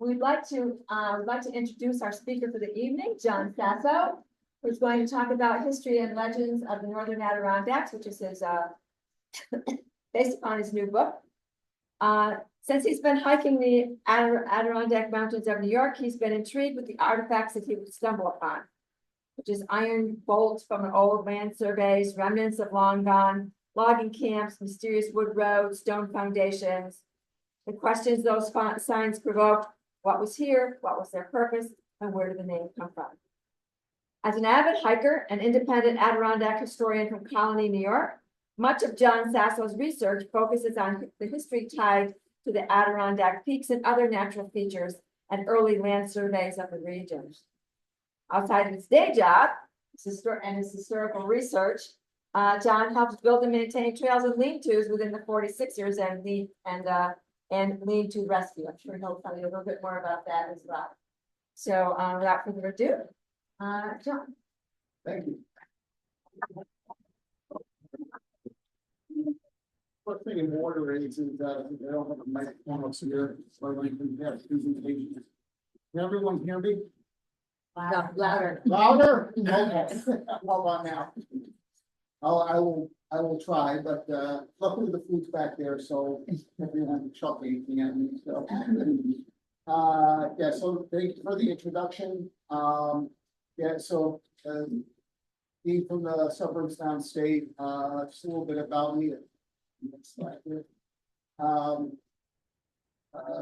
we'd like to introduce our speaker for the evening, John Sasso, who's going to talk about history and legends of the Northern Adirondacks, which is his based upon his new book. Since he's been hiking the Adirondack Mountains of New York, he's been intrigued with the artifacts that he would stumble upon, which is iron bolts from old land surveys, remnants of long gone logging camps, mysterious wood roads, stone foundations. The questions those signs provoked: what was here, what was their purpose, and where did the name come from? As an avid hiker and independent Adirondack historian from Colony, New York, much of John Sasso's research focuses on the history tied to the Adirondack peaks and other natural features and early land surveys of the region. Outside of his day job and his historical research, John helps build and maintain trails and lean-tos within the 46ers and lean-to rescue. I'm sure he'll tell you a little bit more about that as well. So without further ado, John. Thank you. First thing in order is I don't have a microphone up here, so I can have presentation. Can everyone hear me? Louder. Louder? Okay. How about now? I will try, but luckily the food's back there, so everyone can chuckle anything at me. So yeah, so thank you for the introduction. Yeah, so being from the suburbs downstate, just a little bit about me. Next slide here.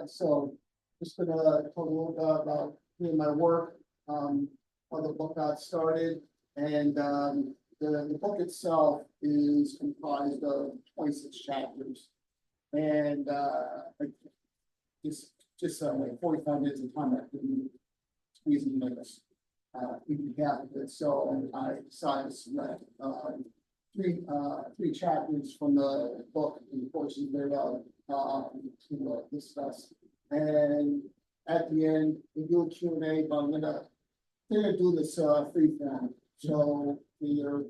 So just gonna talk a little bit about me and my work, how the book got started, and the book itself is comprised of 26 chapters, and like 45 minutes of time I couldn't squeeze in this, even half of it. So I decided to select three chapters from the book and portions thereof to discuss. And at the end, we do a Q&A, but I'm gonna do this free form. So either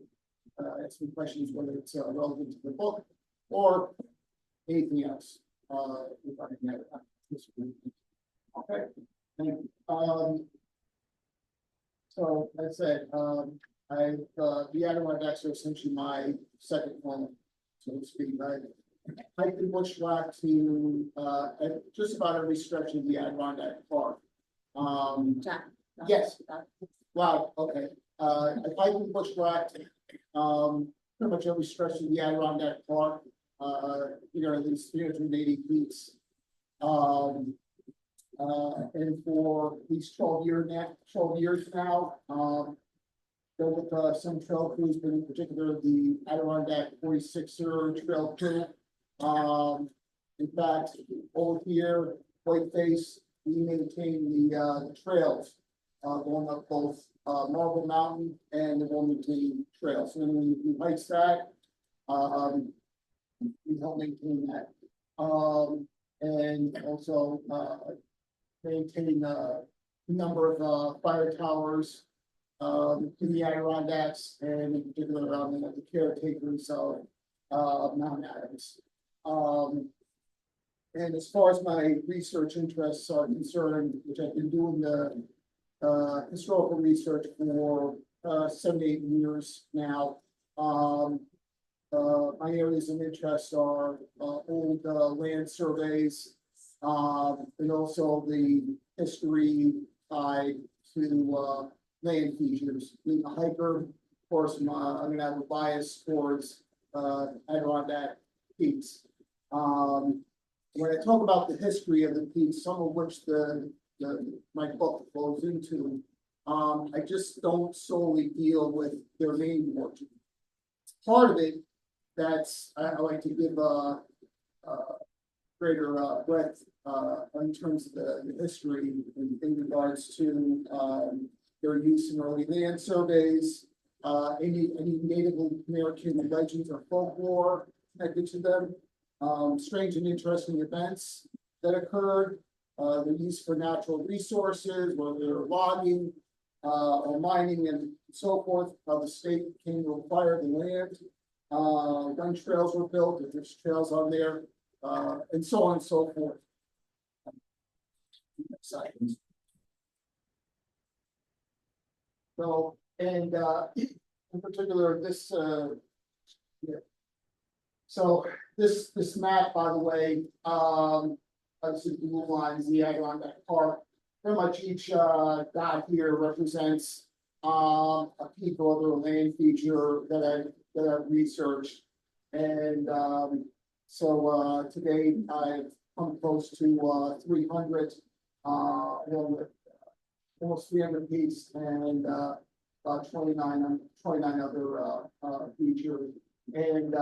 ask me questions whether it's relevant to the book or anything else. If I can have this week. Okay. Thank you. So as I said, the Adirondacks are essentially my second home, so to speak. I hiked the bushwhack to just about every stretch of the Adirondack Park. Yes. Wow. Okay. I hiked the bushwhack pretty much every stretch of the Adirondack Park. At least 380 feet. And for at least 12 years now, been with some trail crews, but in particular the Adirondack 46er trail crew. In fact, over here, Whiteface, we maintain the trails going up both Marble Mountain and the Wilmington Trail. So when we hike that, we help maintain that. And also maintain a number of fire towers in the Adirondacks, and in particular around the caretakers of Mount Adams. And as far as my research interests are concerned, which I've been doing the historical research for 7 to 8 years now, my areas of interest are old land surveys, and also the history tied to land features. Being a hiker, of course, I'm going to have a bias towards Adirondack peaks. When I talk about the history of the peaks, some of which my book goes into, I just don't solely deal with their main origin. Part of it, I like to give a greater breadth in terms of the history in regards to their use in early land surveys, any Native American legends or folklore connected to them, strange and interesting events that occurred, the use for natural resources, whether they're logging or mining and so forth, how the state came to acquire the land, when trails were built, if there's trails on there, and so on and so forth. sightings. So, and in particular, this yeah. So this map, by the way, this is blue lines, the Adirondack Park. Pretty much each dot here represents a peak or other land feature that I've researched. And so today I've come close to 300, along with almost 300 peaks and about 29 other features. And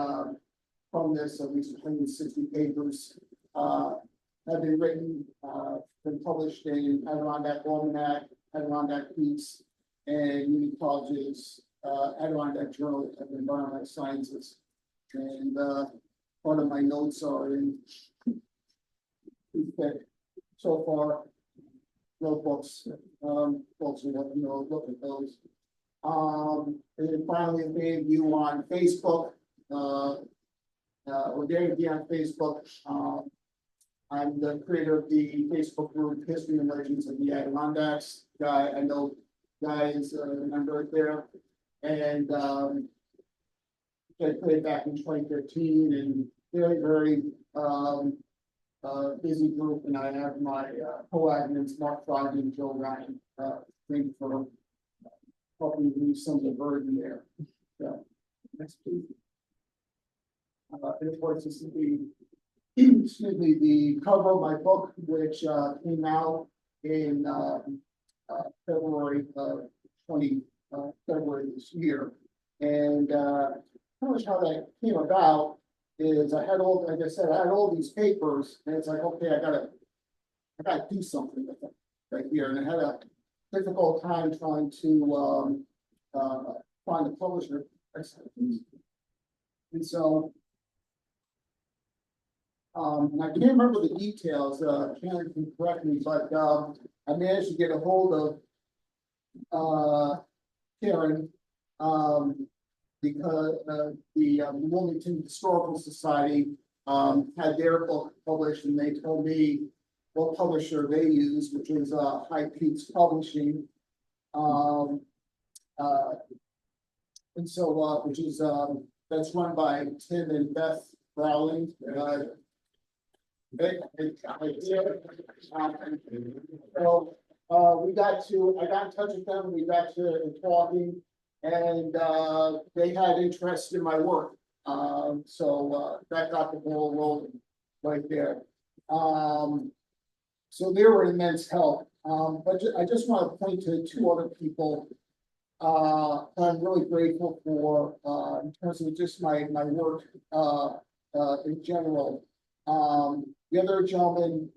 from this, at least 160 papers have been written, been published in Adirondack Almanac, Adirondack Peaks, and Union College's Adirondack Journal of Environmental Sciences. And part of my notes are in so far. Notebooks, folks will let me know, look at those. And then finally, many of you on Facebook, we're going to be on Facebook. I'm the creator of the Facebook group History and Legends of the Adirondacks. I know Guy is a member there, and I played back in 2015, and very busy group, and I have my co-admins Mark Friday and Joe Ryan. Thank you for helping me some of the burden there. Next, please. And of course, this is the excuse me, the cover of my book, which came out in February February this year. And pretty much how that came about is I had all, like I said, I had all these papers, and it's like, okay, I gotta do something with them right here. And I had a difficult time trying to find a publisher. And so and I can't remember the details, Karen can correct me, but I managed to get a hold of Karen because the Wilmington Historical Society had their book published, and they told me what publisher they use, which is High Peaks Publishing. And so which is that's run by Tim and Beth Rowling. So I got in touch with them, we got to talking, and they had interest in my work. So that got the ball rolling right there. So they were immense help. But I just want to point to two other people I'm really grateful for in terms of just my work in general. The other gentleman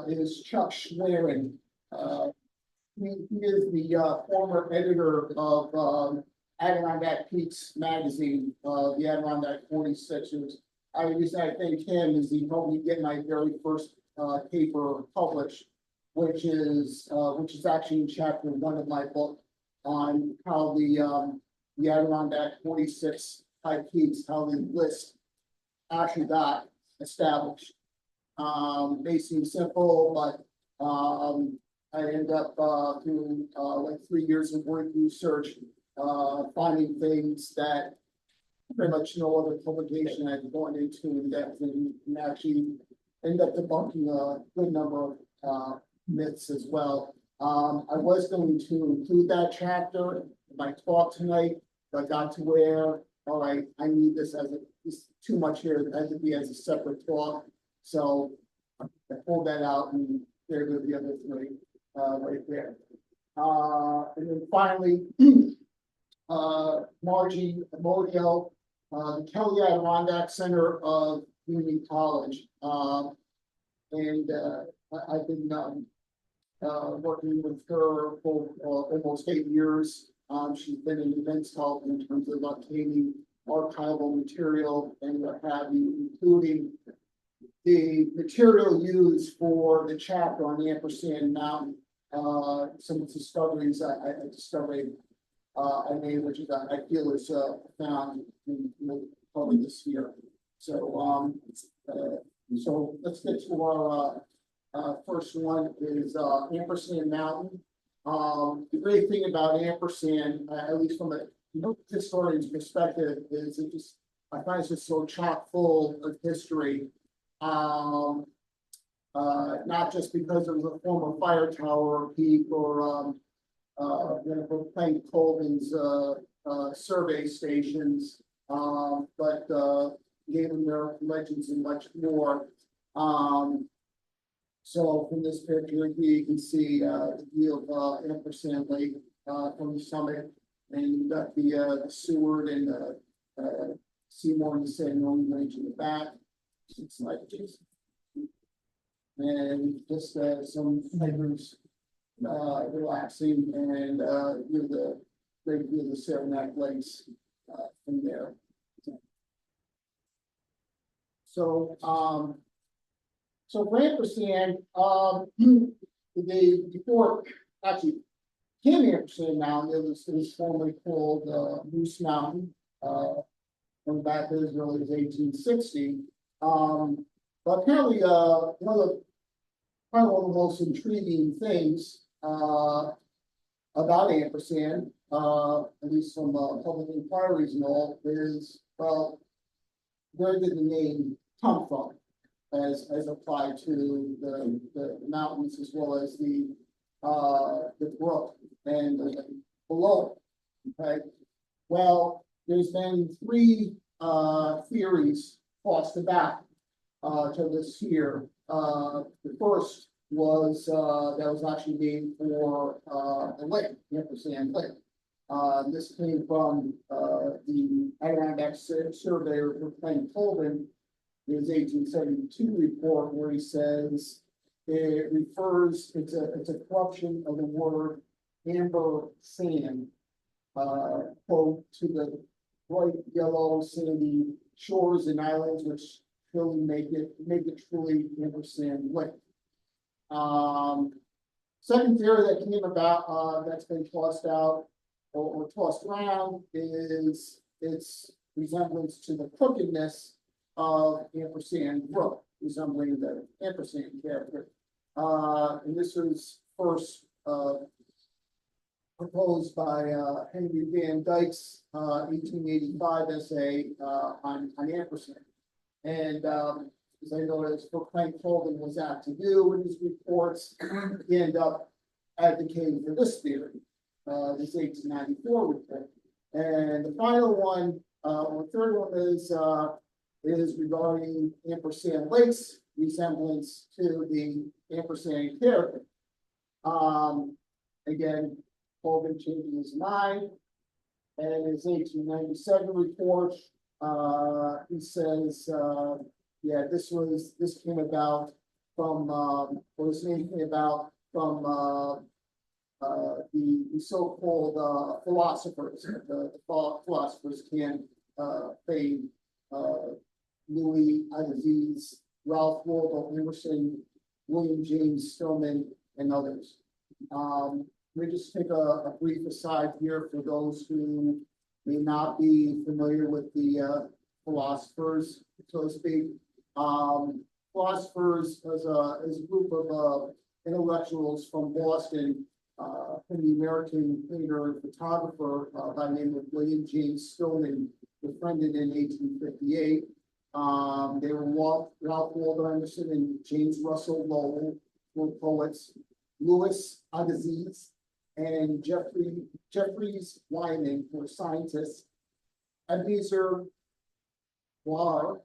is Chuck Schwerin. He is the former editor of Adirondack Peaks magazine, the Adirondack 46ers. I reason I thank him is he helped me get my very first paper published, which is actually in chapter 1 of my book on how the Adirondack 46 high peaks, how the list actually got established. May seem simple, but I ended up through like 3 years of work research, finding things that pretty much no other publication had gone into in depth, and actually ended up debunking a good number of myths as well. I was going to include that chapter in my talk tonight, but I got to where, all right, I need this as it's too much here, it has to be as a separate talk. So I pulled that out, and there go the other three right there. And then finally, Margie Modio, the Kelly Adirondack Center of Union College. And I've been working with her for almost 8 years. She's been an immense help in terms of obtaining archival material and what have you, including the material used for the chapter on the Ampersand Mountain. Some discoveries I discovered I made, which is I feel is found in probably this year. So so let's get to First one is Ampersand Mountain. The great thing about Ampersand, at least from a historian's perspective, is I find it's just so chock full of history. Not just because it was a former fire tower or peak or Frank Colvin's survey stations, but Native American legends and much more. So from this picture here, you can see the view of Ampersand Lake from the summit, and you've got the Seward and Seymour and the Sangamon Range in the back. It's like just and just some neighbors relaxing and the great view of the Saranac Lakes from there. So for Ampersand, before actually came Ampersand Mountain, it was formerly called Moose Mountain, from back as early as 1860. But apparently, one of the most intriguing things about Ampersand, at least from public inquiries and all, is, well, where did the name come from, as applied to the mountains as well as the brook and below it, okay? Well, there's been three theories tossed about to this here. The first was that was actually made for a lake, Ampersand Lake. This came from the Adirondacks surveyor for Frank Colvin, his 1872 report, where he says it's a corruption of the word amber sand, quote, to the bright yellow sandy shores and islands which really make it truly Ampersand Lake. Second theory that came about, that's been tossed out or tossed around, is its resemblance to the crookedness of Ampersand Brook, resembling the Ampersand character. And this was first proposed by Henry Van Dyke's 1885 essay on Ampersand. And as I noticed, what Frank Colvin was apt to do in his reports, he ended up advocating for this theory, this 1894 report. And the final one, or third one, is regarding Ampersand Lake's resemblance to the Ampersand character. Again, Colvin changing his mind, and his 1897 report, he says, yeah, this came about from, or this name came about from the so-called philosophers, the philosophers can't fame Louis Agassiz, Ralph Waldo Emerson, William James Stillman, and others. Let me just take a brief aside here for those who may not be familiar with the philosophers, so to speak. Philosophers as a group of intellectuals from Boston, from the American painter and photographer by the name of William James Stillman, befriended in 1858. They were Ralph Waldo Emerson and James Russell Lowell were poets. Louis Agassiz and Jeffries Wyman were scientists. Ebenezer War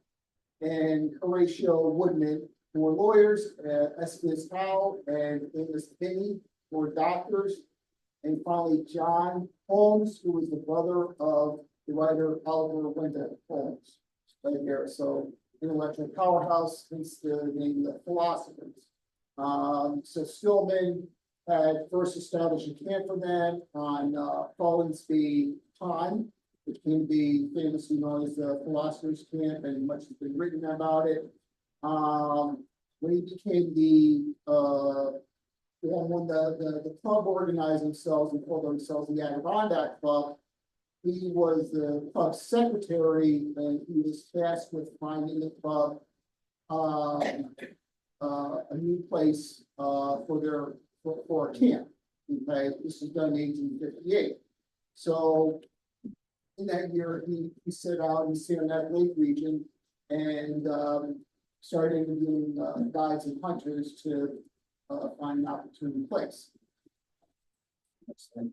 and Horatio Woodman, who were lawyers. Estes Howe and Amos Binney were doctors. And finally, John Holmes, who was the brother of the writer Oliver Wendell Holmes, right there. So intellectual powerhouse, hence the name of the philosophers. So Stillman had first established a camp for them on Follansbee Pond, which came to be famously known as the Philosophers Camp, and much has been written about it. When he became when the club organized themselves and called themselves the Adirondack Club, he was the club secretary, and he was tasked with finding the club a new place, for a camp. Okay, this was done in 1858. So in that year, he set out in the Saranac Lake region and, started interviewing, guides and hunters to, find an opportune place. Next slide.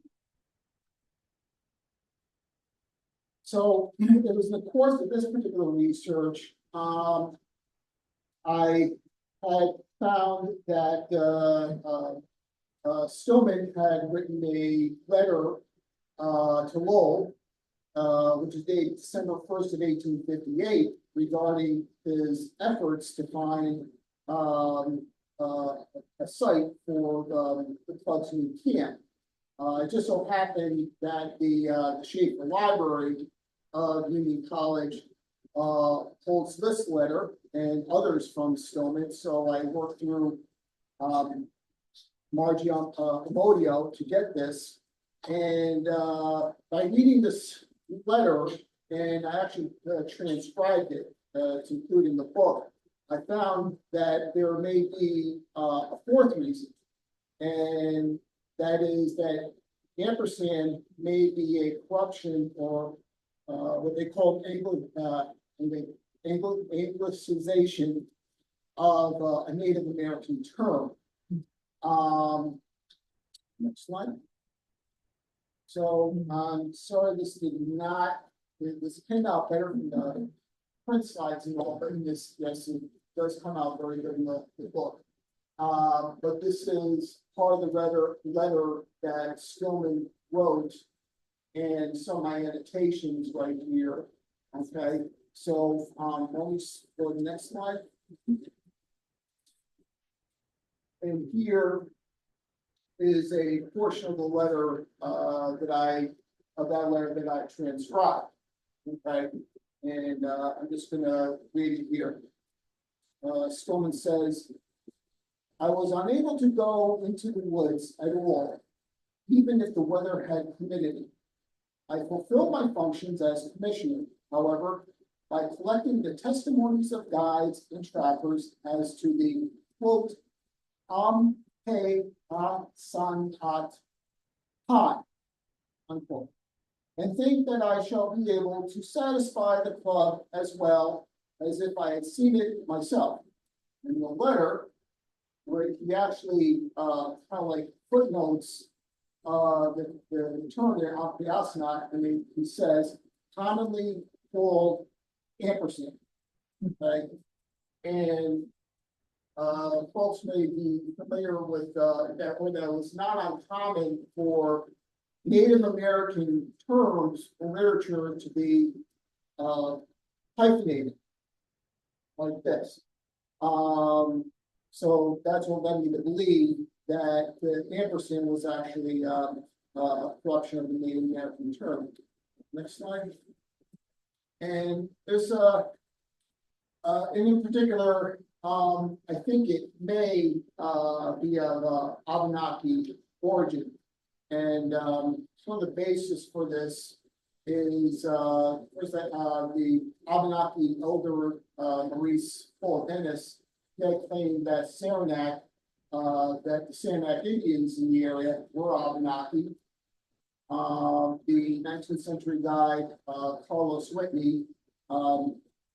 So it was in the course of this particular research, I had found that Stillman had written a letter to Lowell, which is dated December 1st of 1858, regarding his efforts to find a site for the club's new camp. It just so happened that the Schaefer Library of Union College holds this letter and others from Stillman. So I worked through Margie Amodio to get this. And by reading this letter, and I actually transcribed it to include in the book, I found that there may be a fourth reason, and that is that ampersand may be a corruption or what they call anglicization of a Native American term. Next slide. So I'm sorry this did not, this came out better than the print slides and all, but in this, yes, it does come out very good in the book. But this is part of the letter that Stillman wrote, and some of my annotations right here. Okay, so let me go to the next slide. And here is a portion of the letter that I transcribed. Okay, and I'm just gonna read it here. Stillman says, "I was unable to go into the woods at all, even if the weather had permitted it. I fulfilled my functions as commissioner, however, by collecting the testimonies of guides and trappers as to the quote, santat hot, unquote, and think that I shall be able to satisfy the club as well as if I had seen it myself." In the letter, where he actually kind of like footnotes the term there, ampiasnat, I mean, he says, commonly called ampersand. Okay, and folks may be familiar with that when that was not uncommon for Native American terms in literature to be hyphenated like this. So that's what led me to believe that the ampersand was actually a corruption of the Native American term. Next slide. And there's and in particular, I think it may be of Abenaki origin. And some of the basis for this is first the Abenaki elder Maurice Paul Dennis had claimed that Saranac, that the Saranac Indians in the area were Abenaki. The 19th century guide Carlos Whitney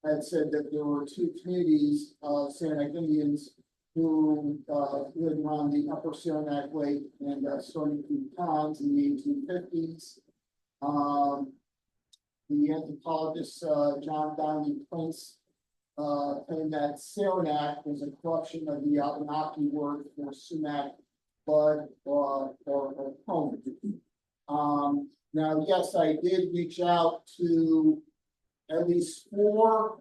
had said that there were two communities of Saranac Indians who lived around the upper Saranac Lake and Stony Creek ponds in the 1850s. The anthropologist John Donnelly Prince claimed that Saranac was a corruption of the Abenaki word for sumac, bud, or cone. Now, yes, I did reach out to at least 4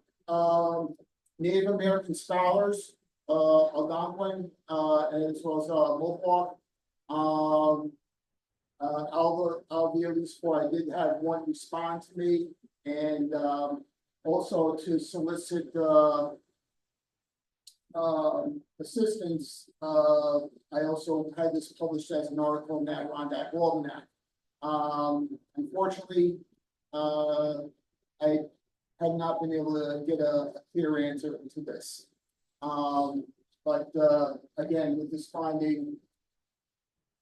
Native American scholars, Algonquin, as well as Mohawk. I'll be at least 4. I did have one respond to me, and also to solicit assistance. I also had this published as an article in the Adirondack Almanac. Unfortunately, I have not been able to get a clear answer to this. But but, again, with this finding,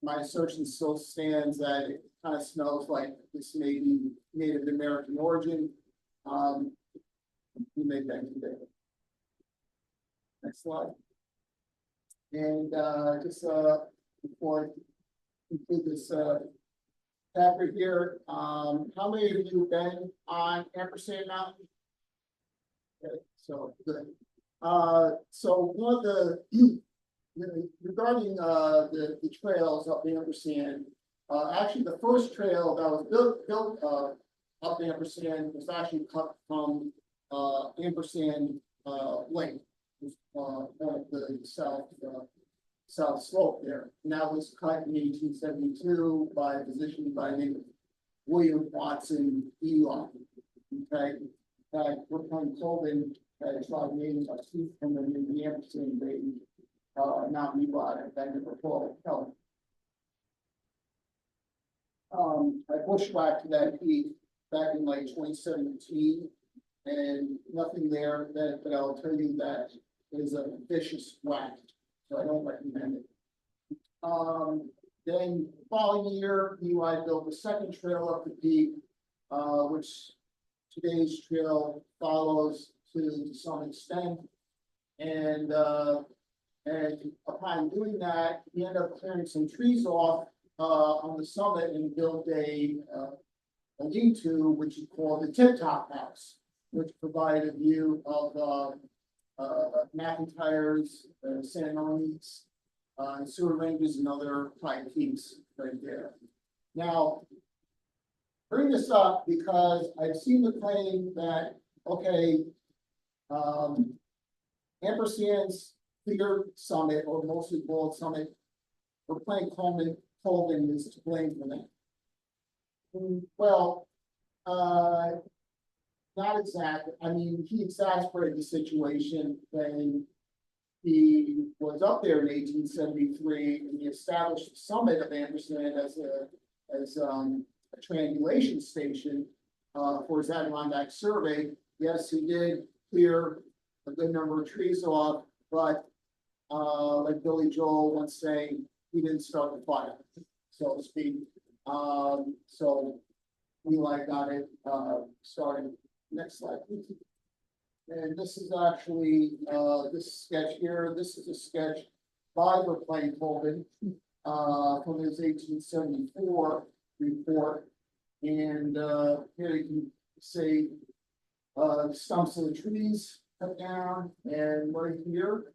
my assertion still stands that it kind of smells like this may be Native American origin. We make that today. Next slide. And, just, before I conclude this, chapter here, how many of you have been on Ampersand Mountain? Okay, so good. So one of the regarding the trails up Ampersand, actually the first trail that was built up Ampersand was actually cut from Ampersand Lake, one of the south slope there. And that was cut in 1872 by a physician by the name of William Watson Eli. Okay, Brooklyn Colvin had tried naming a tooth from the Ampersand baby, not Eli, that never held. I bushwhacked that peak back in like 2017, and nothing there that, but I'll tell you that is a vicious whack, so I don't recommend it. Then following year, Eli built a second trail up the peak, which today's trail follows to some extent, and upon doing that, he ended up clearing some trees off on the summit and built a lean-to, which he called the Tip Top House, which provided a view of McIntyre's, San Marini's, sewer ranges and other high peaks right there. Now, bring this up because I've seen the claim that, okay, Ampersand's clear summit, or mostly bald summit, or plain Colvin is to blame for that. Well, not exactly. I mean, he exasperated the situation when he was up there in 1873 and he established the summit of Ampersand as a triangulation station for his Adirondack survey. Yes, he did clear a good number of trees off, but like Billy Joel once saying, he didn't start the fire, so to speak. So Eli got it started. Next slide, please. And this is actually this sketch here. This is a sketch by Plain Colvin from his 1874 report. And here you can see stumps of the trees cut down, and right here,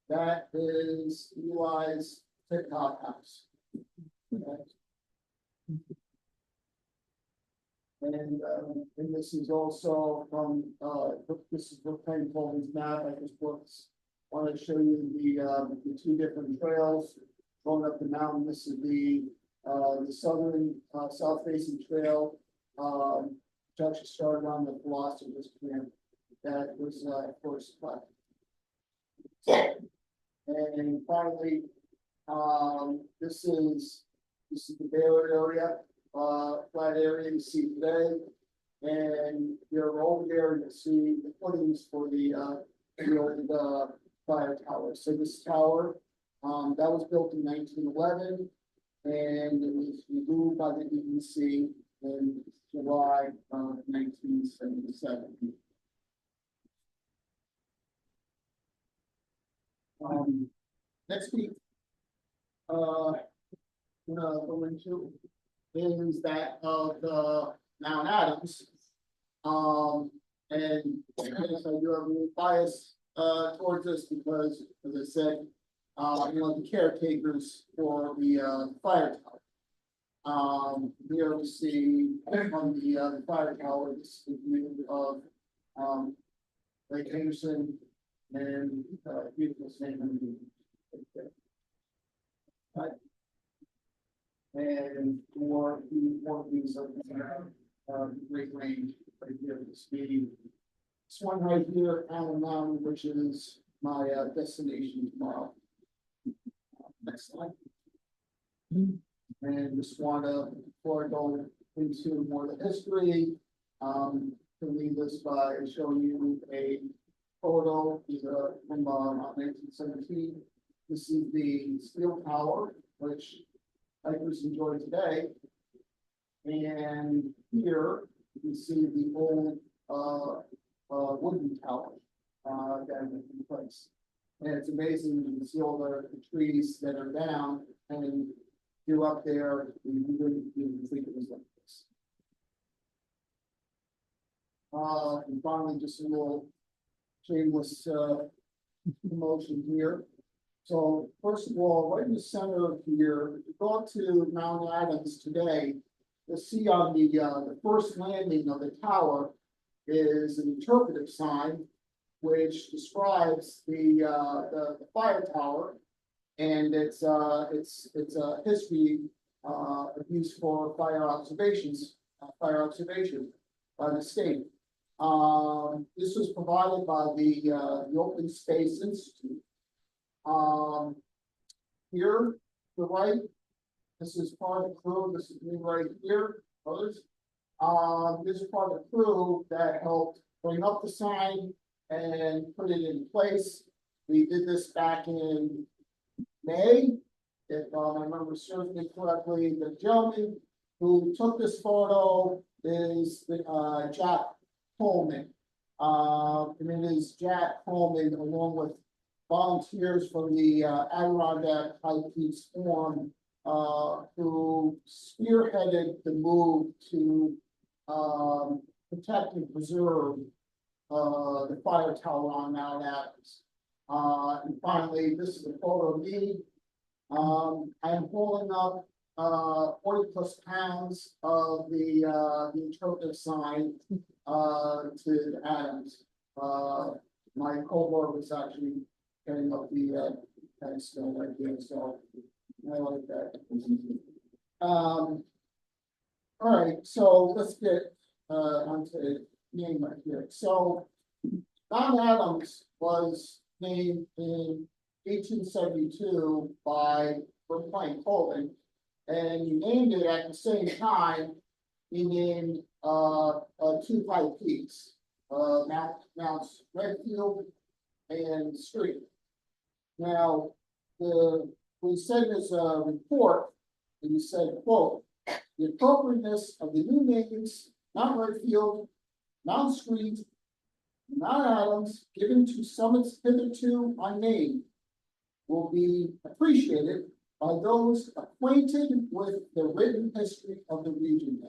that is Eli's Tip Top House. Okay. And this is also from this is Plain Colvin's map. I just wanted to show you the two different trails going up the mountain. This is the southern south facing trail, which actually started on the Philosopher's Camp. That was first cut. And finally, this is the Baylor area. Flat area you see today, and you're over there to see the footings for the old fire tower. So this tower, that was built in 1911, and it was removed by the EPC in July of 1977. Next week, go into is that of Mount Adams. And I guess I do have a little bias towards this because, as I said, the caretakers for the fire tower. Here we see on the fire tower, this is the view of Lake Henderson and beautiful San Marino. Right. And more views of the Great Range right here at the speed. This one right here, Allen Mountain, which is my destination tomorrow. Next slide. And just want to, before I go into more of the history, to leave this by showing you a photo is from 1917. This is the steel tower, which hikers enjoy today. And here you can see the old wooden tower that is in place. And it's amazing, you can see all the trees that are down, and you're up there, you really think it was like this. And finally, just a little shameless promotion here. So first of all, right in the center of here, if you go up to Mount Adams today, you'll see on the first landing of the tower is an interpretive sign which describes the fire tower and its history of use for fire observation by the state. This was provided by the Open Space Institute. Here, to the right, this is part of the crew. This is me right here. Others. This is part of the crew that helped bring up the sign and put it in place. We did this back in May, if I remember certainly correctly. The gentleman who took this photo is Jack Coleman. And it is Jack Coleman along with volunteers from the Adirondack High Peaks Forum who spearheaded the move to protect and preserve the fire tower on Mount Adams. And finally, this is a photo of me. I am holding up 40 plus pounds of the interpretive sign to Adams. My cohort was actually getting up the pedestal right here, so I like that. All right, so let's get onto the name right here. So Mount Adams was named in 1872 by Frank Colvin, and he named it at the same time. He named two high peaks, Mounts Redfield and Street. Now, we said in his report, and he said, quote, the appropriateness of the new names, Mount Redfield, Mount Street, Mount Adams, given to summits hitherto unnamed, will be appreciated by those acquainted with the written history of the region.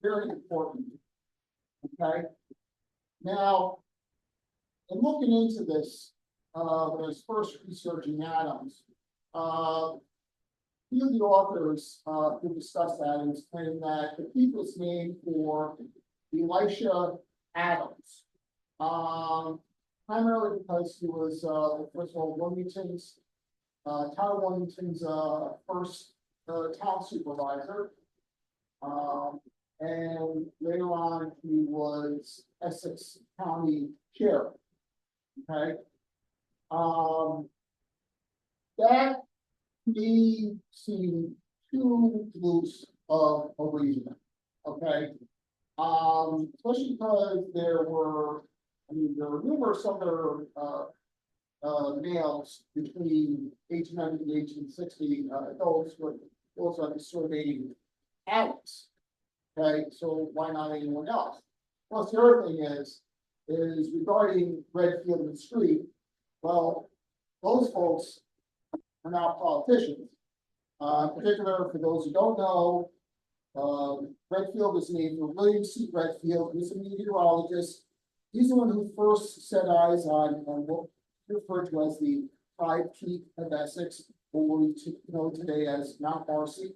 Very important. Okay. Now, in looking into this, when I was first researching Adams, few of the authors who discussed Adams claim that the peak was named for Elisha Adams, primarily because he was first of all Wilmington's Town Wilmington's first town supervisor, and later on he was Essex County Sheriff. Okay, that may seem too loose of a reason. Okay, especially because there were numerous other males between 1800 and 1860, those are the surveying Alex. Okay, so why not anyone else? Plus, the other thing is regarding Redfield and Street. Well, those folks are not politicians. In particular, for those who don't know, Redfield is named for William C. Redfield. He's a meteorologist. He's the one who first set eyes on what we refer to as the Pride Peak of Essex, or what we know today as Mount Darcy.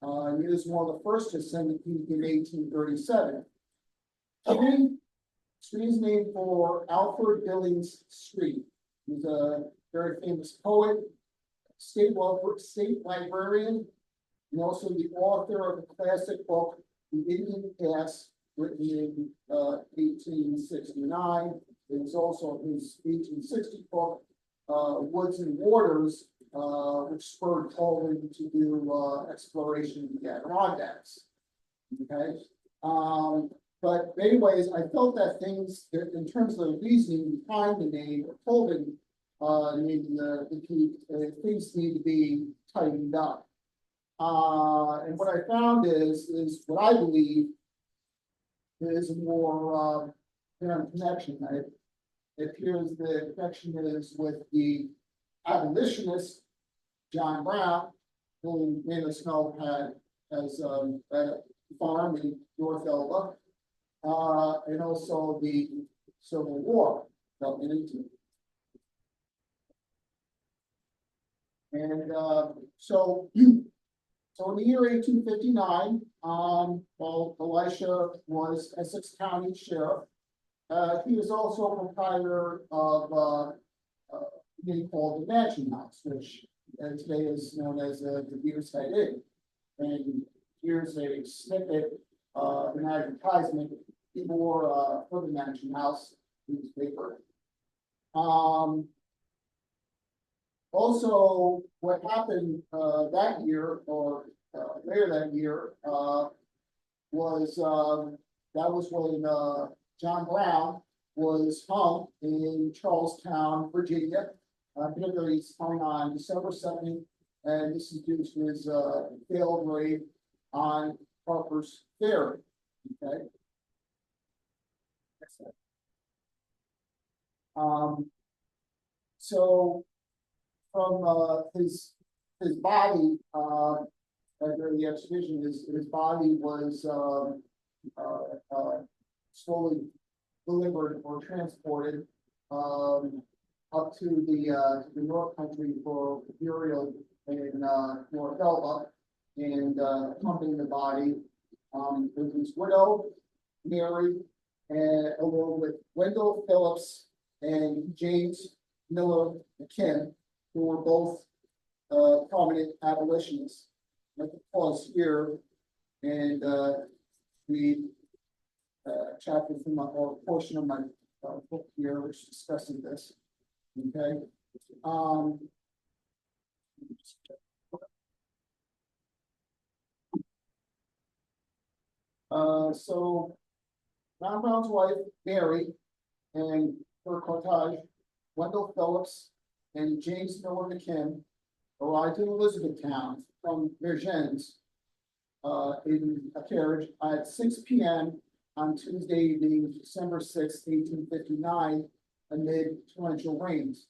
He was one of the first to ascend the peak in 1837. Street is named for Alfred Billings Street. He's a very famous poet, state librarian, and also the author of the classic book, The Indian Pass, written in 1869. It was also his 1860 book, Woods and Waters, which spurred Colvin to do exploration in the Adirondacks. Okay. But anyways, I felt that things, that in terms of the reasoning behind the name, or Colvin, named the peak, things need to be tightened up. And what I found is what I believe is a more, apparent connection. It appears the connection is with the abolitionist, John Brown, who many of us know has a farm in North Elba, and also the Civil War that went into. And so in the year 1859, while Elisha was Essex County Sheriff, he was also a proprietor of a thing called the Mansion House, which today is known as the Deer's Head Inn. And here's a snippet, an advertisement for the Mansion House newspaper. Also, what happened that year, or later that year, was that was when John Brown was hung in Charlestown, Virginia. Particularly, he's hung on December 2nd, and this is due to his failed raid on Harper's Ferry. Okay. So from his body, during the exhibition, his body was slowly delivered or transported up to the North Country for burial in North Elba, and accompanying the body was his widow, Mary, and along with Wendell Phillips and James Miller McKim, who were both prominent abolitionists. I'd like to pause here and read a chapter from or a portion of my book here, which discusses this. Okay. So John Brown's wife, Mary, and her cortege, Wendell Phillips and James Miller McKim, arrived in Elizabethtown from Vergennes in a carriage at 6 p.m. on Tuesday evening, December 6, 1859, amid torrential rains.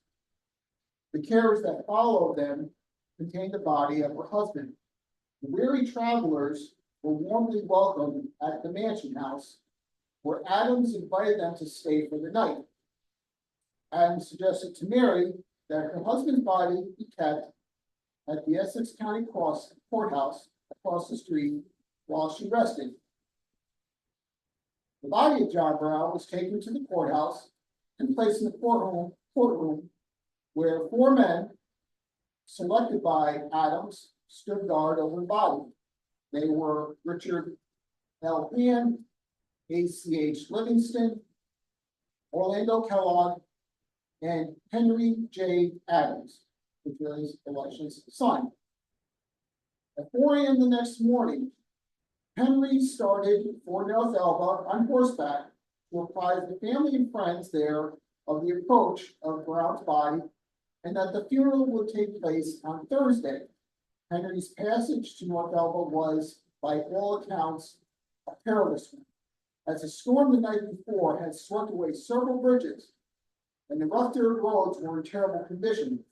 The carriage that followed them contained the body of her husband. The weary travelers were warmly welcomed at the Mansion House, where Adams invited them to stay for the night. Adams suggested to Mary that her husband's body be kept at the Essex County Courthouse across the street while she rested. The body of John Brown was taken to the courthouse and placed in the courtroom where 4 men, selected by Adams, stood guard over the body. They were Richard L. Hand, A.C.H. Livingston, Orlando Kellogg, and Henry J. Adams, which was Elisha's son. At 4 a.m. the next morning, Henry started for North Elba on horseback to apprise the family and friends there of the approach of Brown's body, and that the funeral would take place on Thursday. Henry's passage to North Elba was, by all accounts, a perilous one, as a storm the night before had swept away several bridges, and the rough dirt roads were in terrible condition.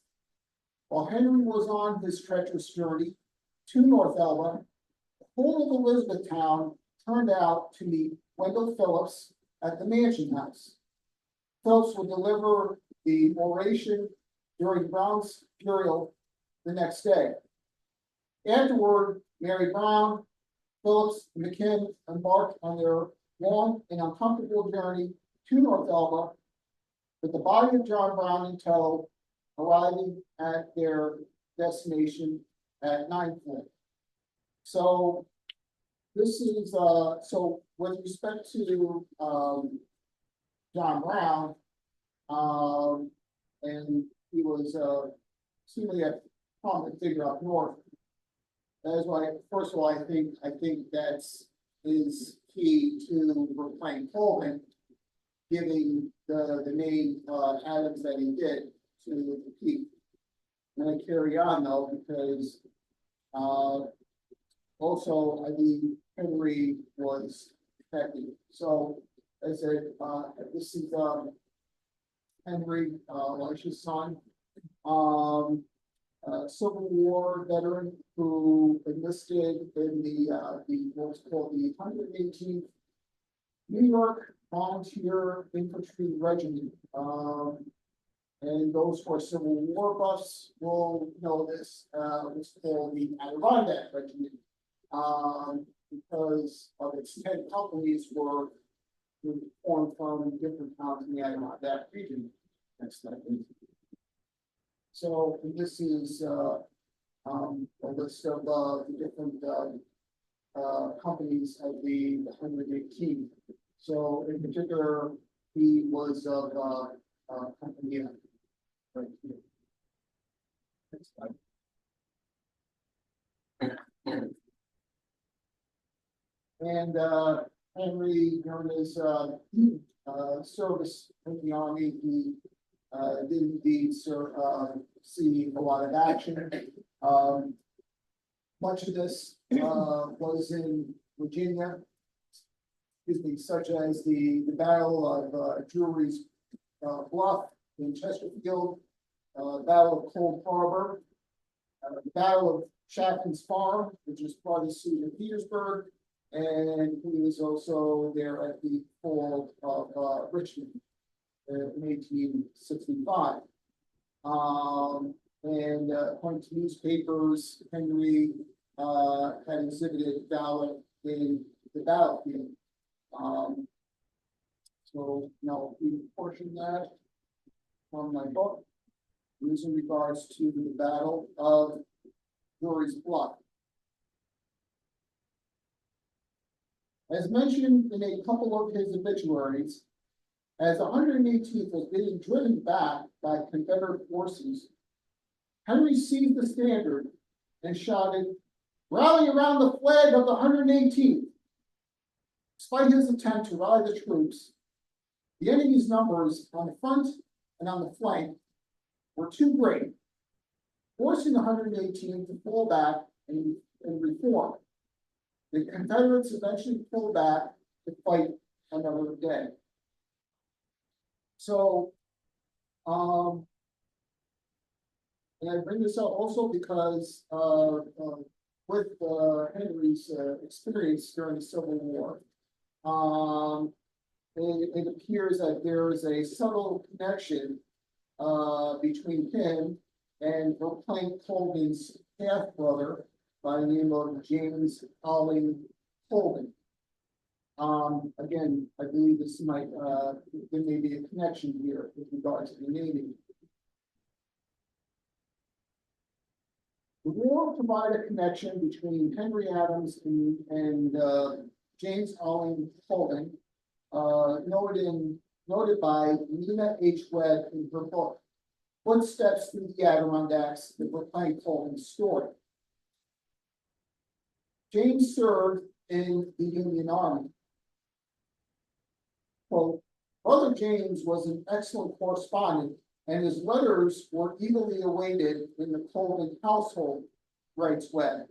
While Henry was on his treacherous journey to North Elba, the whole of Elizabethtown turned out to meet Wendell Phillips at the Mansion House. Phillips would deliver the oration during Brown's burial the next day. Afterward, Mary Brown, Phillips, and McKim embarked on their long and uncomfortable journey to North Elba, with the body of John Brown in tow, arriving at their destination at 9:00. So this is so with respect to John Brown, and he was seemingly a prominent figure up north. That is why, first of all, I think that's is key to Verplaine Colvin, giving the name Adams that he did to the peak. And I carry on though, because also I believe Henry was affected. So as I said, this is Henry, Elisha's son, Civil War veteran who enlisted in the what's called the 118th New York Volunteer Infantry Regiment. And those who are Civil War buffs will know this. It's called the Adirondack Regiment, because of its 10 companies were formed from different towns in the Adirondack region. Next slide, please. So this is a list of the different companies of the 118th. So in particular, he was of company right here. Next slide. And Henry, during his service in the Army, he did indeed see a lot of action. Much of this was in Virginia, such as the Battle of Drury's Bluff in Chesterfield, Battle of Cold Harbor, the Battle of Chapman's Farm, which is part of St. Petersburg, and he was also there at the fall of Richmond in 1865. And according to newspapers, Henry had exhibited valor in the battlefield. So now we portion that from my book is in regards to the Battle of Drury's Bluff. As mentioned in a couple of his obituaries, as the 118th was being driven back by Confederate forces, Henry seized the standard and shouted, "Rally around the flag of the 118th." Despite his attempt to rally the troops, the enemy's numbers on the front and on the flank were too great, forcing the 118th to fall back and reform. The Confederates eventually pulled back to fight another day. So, and I bring this up also because with Henry's experience during the Civil War, it appears that there is a subtle connection between him and Verplaine Colvin's half-brother by the name of James Alling Colvin. Again, I believe this might, there may be a connection here with regards to the naming. The war provided a connection between Henry Adams and James Alling Colvin, noted by Nina H. Webb in her book, Footsteps Through the Adirondacks, the Verplaine Colvin Story. James served in the Union Army. Quote, Brother James was an excellent correspondent, and his letters were eagerly awaited in the Colvin household, writes Webb.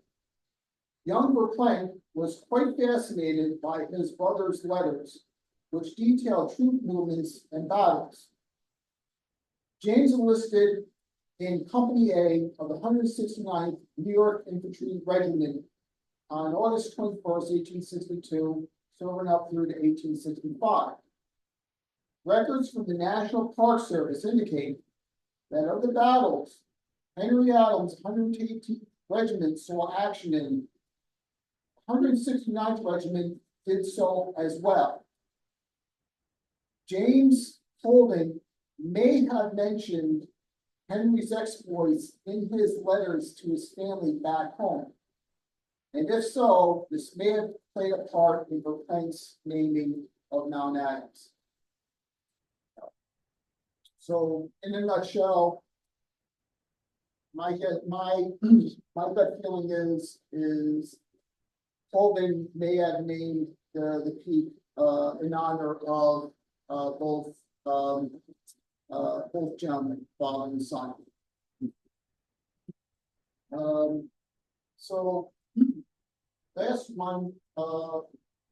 Young Verplaine was quite fascinated by his brother's letters, which detailed troop movements and battles. James enlisted in Company A of the 169th New York Infantry Regiment on August 21st, 1862, serving up through to 1865. Records from the National Park Service indicate that of the battles, Henry Adams' 118th Regiment saw action in. 169th Regiment did so as well. James Colvin may have mentioned Henry's exploits in his letters to his family back home. And if so, this may have played a part in Verplaine's naming of Mount Adams. So, in a nutshell, my gut feeling is Colvin may have named the peak, in honor of, both gentlemen, father and son. So last one, we're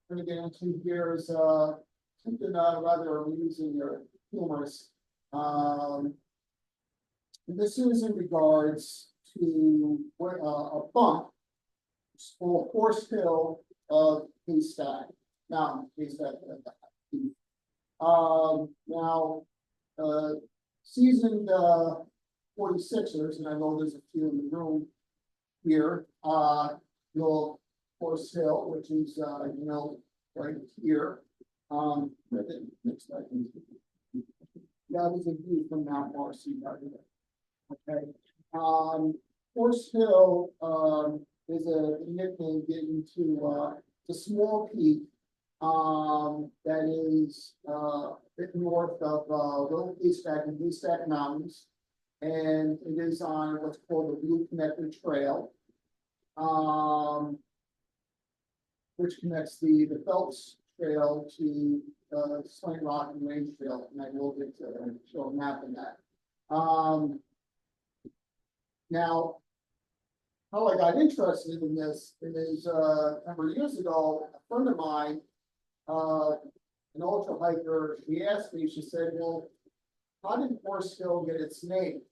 gonna get into here is, something, rather amusing or humorous. And this is in regards to what, a bump or Horse Hill of Haystack Mountain, Haystack. Now, seasoned, 46ers, and I know there's a few in the room here, you'll Horse Hill, which is, right here. Next slide, please. That was a view from Mount Marcy, by the way. Okay. Horse Hill, is a nickname given to, the small peak, that is, a bit north of, Little Haystack and Haystack Mountains. And it is on what's called the Blue Connector Trail. Which connects the Phelps Trail to Slate Rock and Range Trail, and I will get to show a map of that. Now, how I got interested in this is a number of years ago, a friend of mine, an ultra hiker, she asked me, she said, well, how did Horse Hill get its name?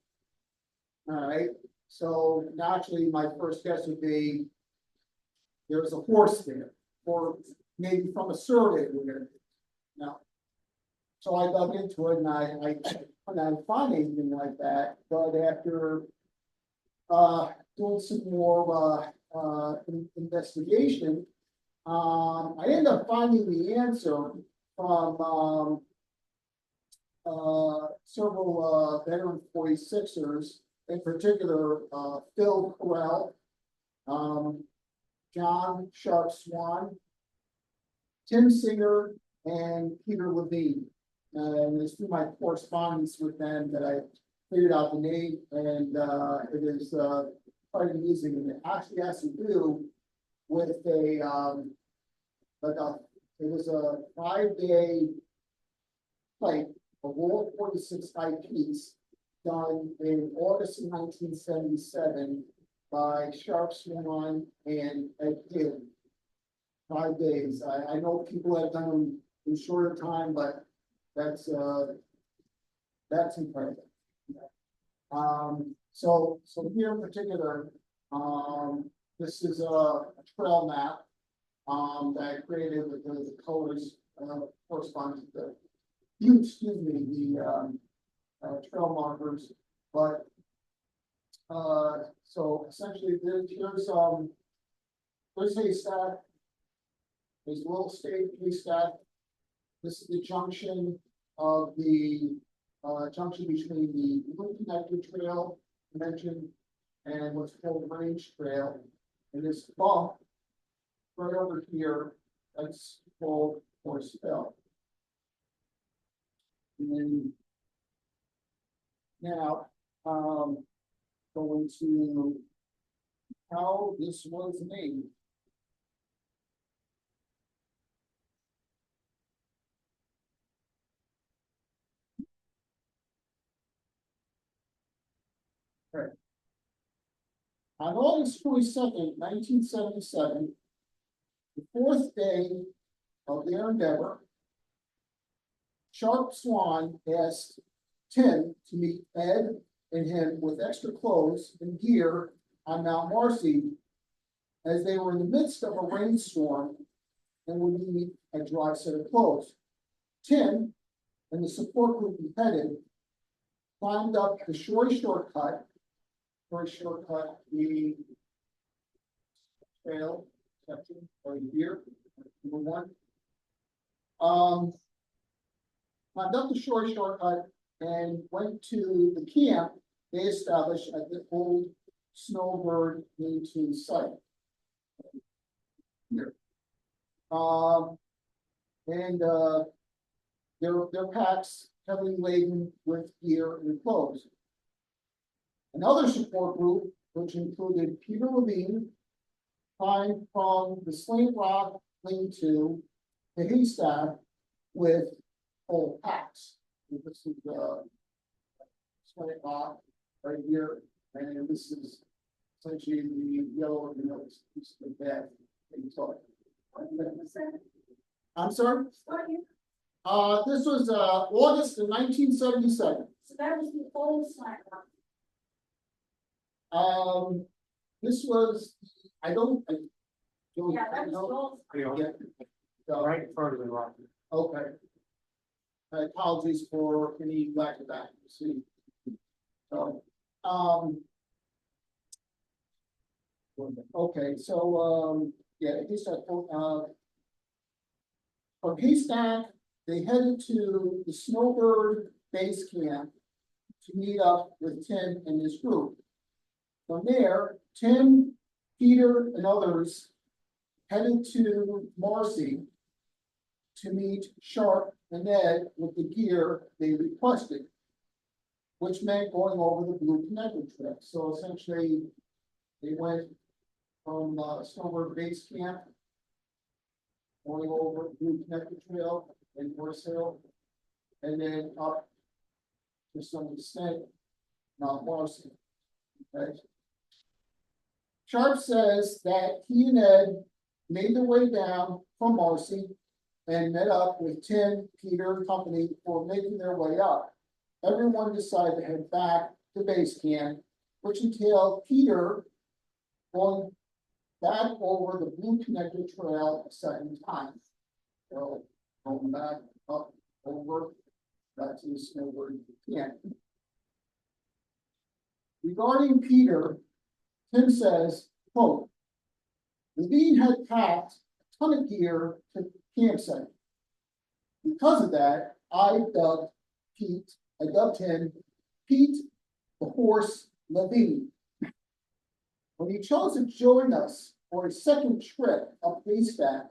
All right, so naturally, my first guess would be there's a horse there, or maybe from a survey where, no. So I dug into it and I couldn't find anything like that, but after doing some more investigation, I ended up finding the answer from several veteran 46ers, in particular Phil Carell, John Sharp Swan, Tim Singer, and Peter Levine. And it's through my correspondence with them that I figured out the name, and it is quite amusing. And it actually has to do with a it was a 5-day hike, a World 46 hike piece done in August of 1977 by Sharp Swan and Ed Haley. 5 days. I know people have done them in shorter time, but that's incredible. So here in particular, this is a trail map that I created with the colors corresponding to the trail markers. But so essentially here's Haystack. There's Little Haystack. This is the junction of the junction between the Blue Connector Trail mentioned and what's called the Range Trail. And this bump right over here, that's called Horse Hill. And then now going to how this was named. Right. On August 22nd, 1977, the 4th day of their endeavor, Sharp Swan asked Tim to meet Ed and him with extra clothes and gear on Mount Marcy as they were in the midst of a rainstorm and would need a dry set of clothes. Tim and the support group he headed climbed up the shortcut, the trail section right here, number 1. Climbed up the shortcut and went to the camp they established at the old Snowbird into site. Here. And their packs heavily laden with gear and clothes. Another support group, which included Peter Levine, climb from the Slate Rock lean-to the haystack with whole packs. And this is Slate Rock right here, and this is essentially the yellow, piece of the bed that you saw. I'm sorry? This was August of 1977. So that was the old Slack Rock. This was, I don't Yeah, that was the know. old. Yeah. So, Right in front of the rock. okay. My apologies for any lack of that, see. So, okay, so, yeah, Haystack, from Haystack, they headed to the Snowbird Base Camp to meet up with Tim and his group. From there, Tim, Peter, and others headed to Marcy to meet Sharp and Ed with the gear they requested, which meant going over the Blue Connector Trail. So essentially, they went from Snowbird Base Camp, going over Blue Connector Trail in Morse Hill, and then up to some extent, Mount Marcy. Okay. Sharp says that he and Ed made their way down from Marcy and met up with Tim, Peter, and company before making their way up. Everyone decided to head back to base camp, which entailed Peter going back over the Blue Connector Trail a second time. So going back up over back to the Snowbird camp. Regarding Peter, Tim says, quote, Levine had packed a ton of gear to campsite. Because of that, I dubbed him Pete the Horse Levine. When he chose to join us for a second trip up Haystack,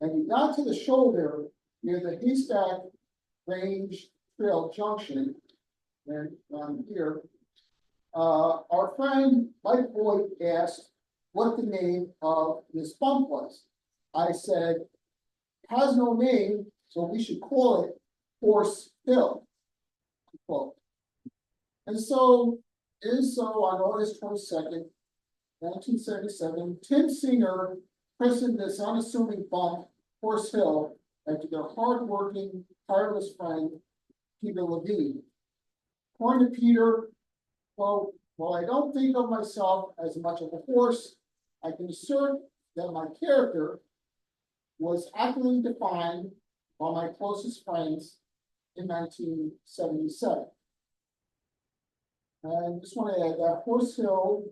and we got to the shoulder near the Haystack Range Trail Junction, and here, our friend Mike Boyd asked what the name of this bump was. I said, it has no name, so we should call it Horse Hill. Quote. And so, it is so on August 22nd, 1977, Tim Singer christened this unassuming bump Horse Hill after their hardworking, tireless friend, Peter Levine. According to Peter, quote, while I don't think of myself as much of a horse, I can assert that my character was accurately defined by my closest friends in 1977. And I just want to add that Horse Hill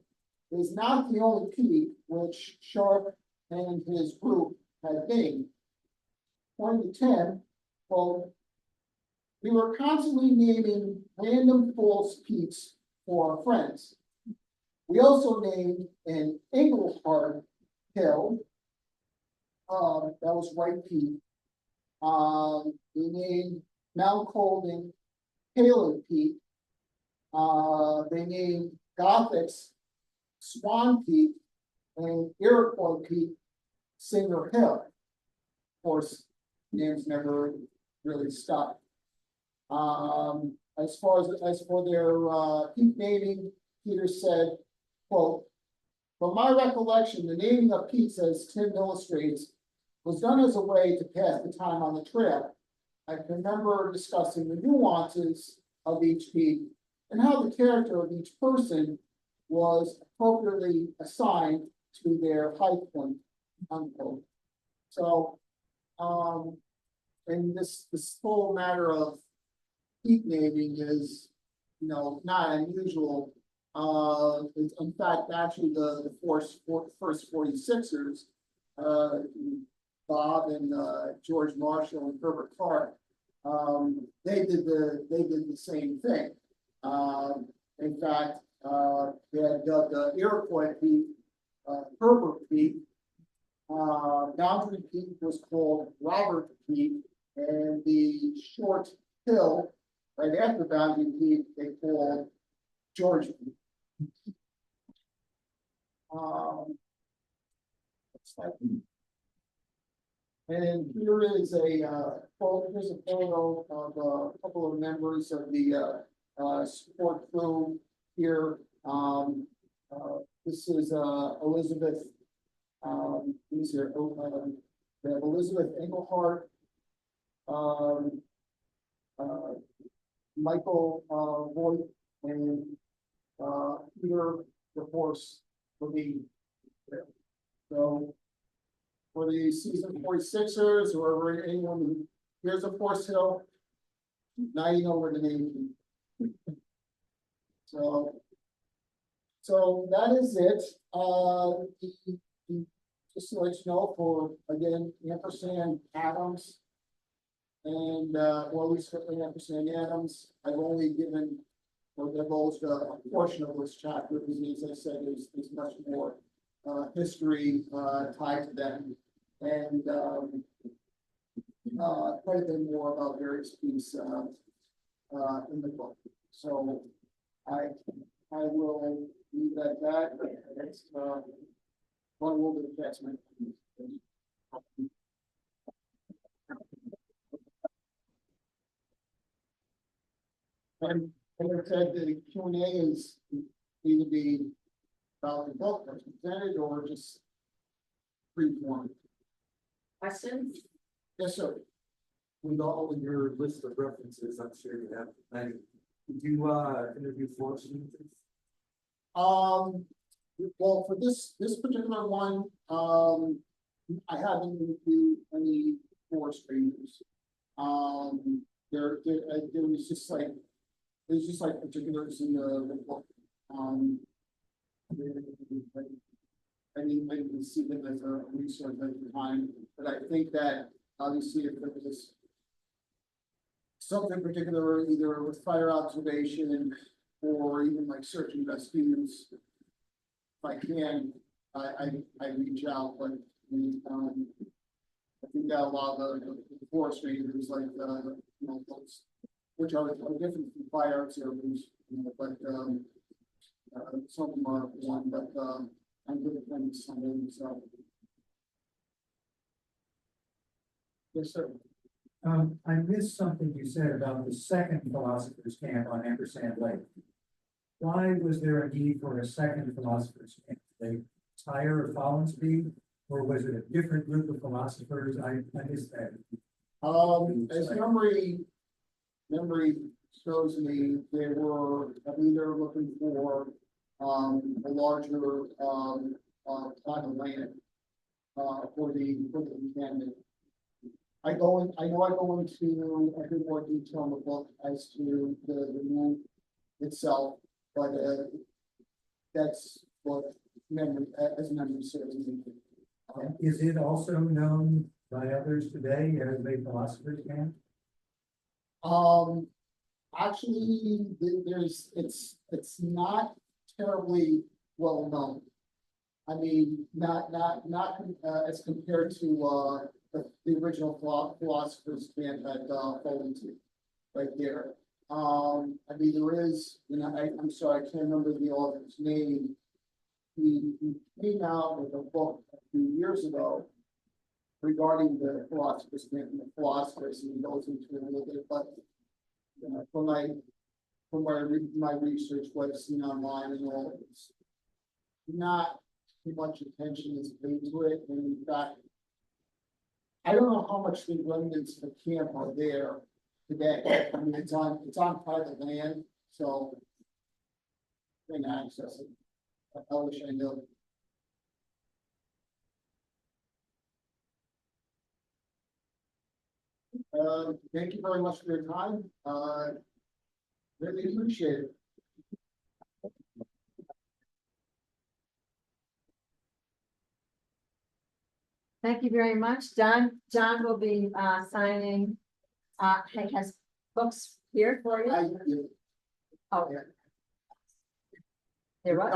is not the only peak which Sharp and his group had named. According to Tim, quote, we were constantly naming random false peaks for our friends. We also named an Englehart Hill, that was White Peak. We named Mount Colding Palin Peak. They named Gothic's Swan Peak and Iroquois Peak Singer Hill. Of course, names never really stuck. As for their peak naming, Peter said, quote, from my recollection, the naming of peaks, as Tim illustrates, was done as a way to pass the time on the trail. I can remember discussing the nuances of each peak and how the character of each person was appropriately assigned to their height point, unquote. So, and this whole matter of peak naming is, not unusual. In fact, actually, the first 46ers, Bob and George Marshall and Herbert Clark, they did the same thing. In fact, they had dubbed the Iroquois Peak Herbert Peak. Boundary Peak was called Robert Peak, and the short hill right after Boundary Peak they called George Peak. And here is here's a photo of a couple of members of the support crew here. This is Elizabeth. These are we have Elizabeth Engelhardt, Michael Voigt, and Peter the horse Levine. So for the season 46ers or anyone who hears of Forest Hill, now you know where the name came. So that is it. Just to let you know, for again, ampersand Adams. And well, we certainly ampersand Adams. I've only given or divulged a portion of this chapter because, as I said, there's much more history tied to them, and quite a bit more about various pieces in the book. So I will leave it at that. It's one little bit of text. And like I said, the Q&A is either be about the book that's presented or just free form. Questions? Yes, sir. With all of your list of references, I'm sure you have many. Did you interview forest users? Well, for this particular one, I haven't interviewed any forest rangers. There was just like particulars in the book. I didn't see them as a resource at the time, but I think that obviously if there was something particular, either with fire observation or even like search and rescues, if I can, I reach out, but I think that a lot of the forest rangers, like you know, those, which are different from fire observers, you know, but some of them are one, but I'm good at them, some of them, so. Yes, sir. I missed something you said about the second philosopher's camp on Ampersand Lake. Why was there a need for a second philosopher's camp? They tire of Follinsby, or was it a different group of philosophers? I missed that. As memory shows me, they were, I mean, they were looking for a larger plot of land for the encampment. I know I go into a bit more detail in the book as to the move itself, but that's what memory serves me. Is it also known by others today as a philosopher's camp? Actually, it's not terribly well known. I mean, not as compared to the original philosophers camp at Folington, right there. I mean, there is, you know, I'm sorry, I can't remember the author's name. He came out with a book a few years ago regarding the philosophers camp and the philosophers, and he goes into it a little bit, but from my research, what I've seen online and all, it's not too much attention is paid to it, and in fact, I don't know how much the remnants of the camp are there today. I mean, it's on private land, so they can access it. I wish I knew. Thank you very much for your time. Really appreciate it. Thank you very much. John will be signing, he has books here for you. You. Oh, Yeah. there was.